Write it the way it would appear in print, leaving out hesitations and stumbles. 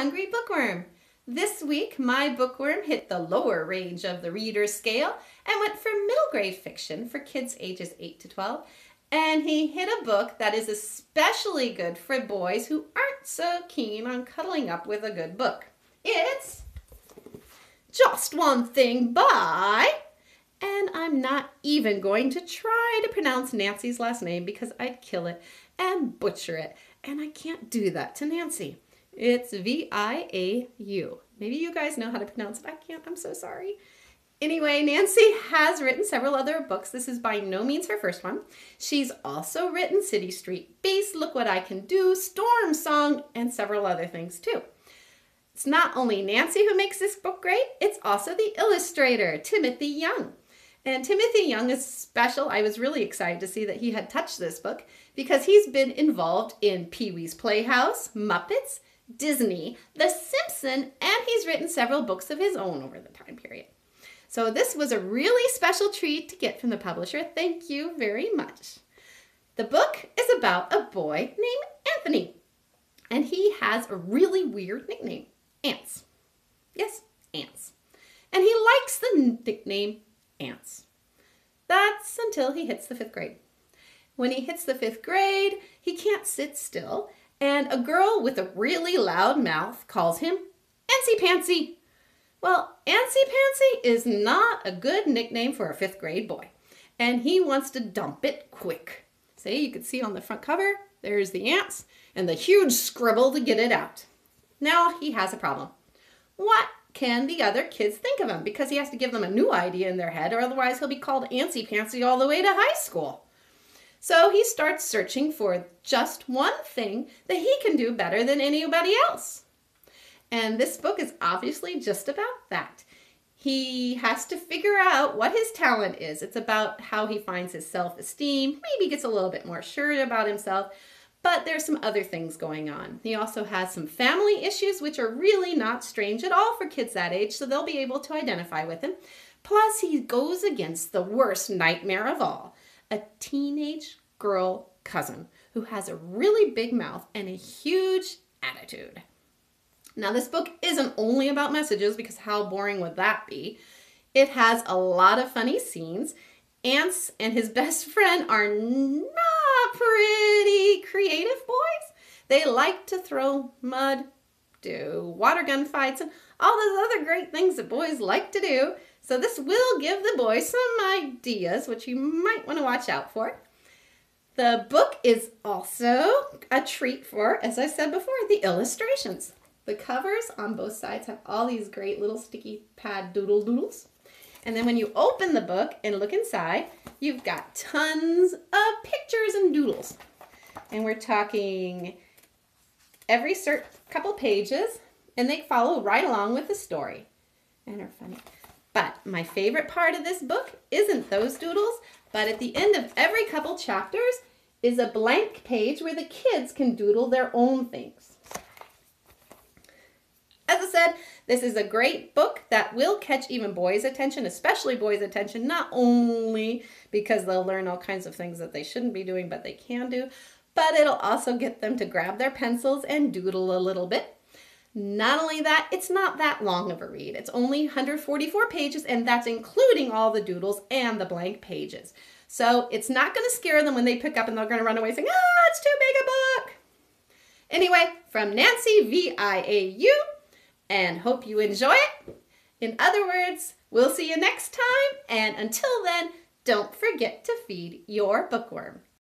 hungry bookworm. This week, my bookworm hit the lower range of the reader scale and went for middle grade fiction for kids ages 8 to 12. And he hit a book that is especially good for boys who aren't so keen on cuddling up with a good book. It's Just One Thing by, and I'm not even going to try to pronounce Nancy's last name because I'd kill it and butcher it, and I can't do that to Nancy. It's Viau. Maybe you guys know how to pronounce it. I can't. I'm so sorry. Anyway, Nancy has written several other books. This is by no means her first one. She's also written City Street Beast, Look What I Can Do, Storm Song, and several other things too. It's not only Nancy who makes this book great, it's also the illustrator, Timothy Young. And Timothy Young is special. I was really excited to see that he had touched this book because he's been involved in Pee-wee's Playhouse, Muppets, Disney, The Simpsons, and he's written several books of his own over the time period. So this was a really special treat to get from the publisher. Thank you very much. The book is about a boy named Anthony, and he has a really weird nickname, Ants. Yes, Ants. And he likes the nickname Ants. That's until he hits the 5th grade. When he hits the 5th grade, he can't sit still, and a girl with a really loud mouth calls him Antsy Pantsy. Well, Antsy Pantsy is not a good nickname for a 5th grade boy, and he wants to dump it quick. See, you can see on the front cover, there's the ants and the huge scribble to get it out. Now he has a problem. What can the other kids think of him? Because he has to give them a new idea in their head, or otherwise he'll be called Antsy Pantsy all the way to high school. So he starts searching for just one thing that he can do better than anybody else. And this book is obviously just about that. He has to figure out what his talent is. It's about how he finds his self-esteem, maybe gets a little bit more sure about himself, but there's some other things going on. He also has some family issues, which are really not strange at all for kids that age, so they'll be able to identify with him. Plus, he goes against the worst nightmare of all, a teenage girl cousin who has a really big mouth and a huge attitude. Now, this book isn't only about messages, because how boring would that be? It has a lot of funny scenes. Ants and his best friend are not pretty creative boys. They like to throw mud, do water gun fights, and all those other great things that boys like to do. So this will give the boys some ideas, which you might want to watch out for. The book is also a treat for, as I said before, the illustrations. The covers on both sides have all these great little sticky pad doodles. And then when you open the book and look inside, you've got tons of pictures and doodles. And we're talking every couple pages, and they follow right along with the story. And are funny. But my favorite part of this book isn't those doodles, but at the end of every couple chapters is a blank page where the kids can doodle their own things. As I said, this is a great book that will catch even boys' attention, especially boys' attention, not only because they'll learn all kinds of things that they shouldn't be doing, but they can do, but it'll also get them to grab their pencils and doodle a little bit. Not only that, it's not that long of a read. It's only 144 pages, and that's including all the doodles and the blank pages. So it's not going to scare them when they pick up and they're going to run away saying, "Ah, it's too big a book." Anyway, from Nancy, Viau, and hope you enjoy it. In other words, we'll see you next time, and until then, don't forget to feed your bookworm.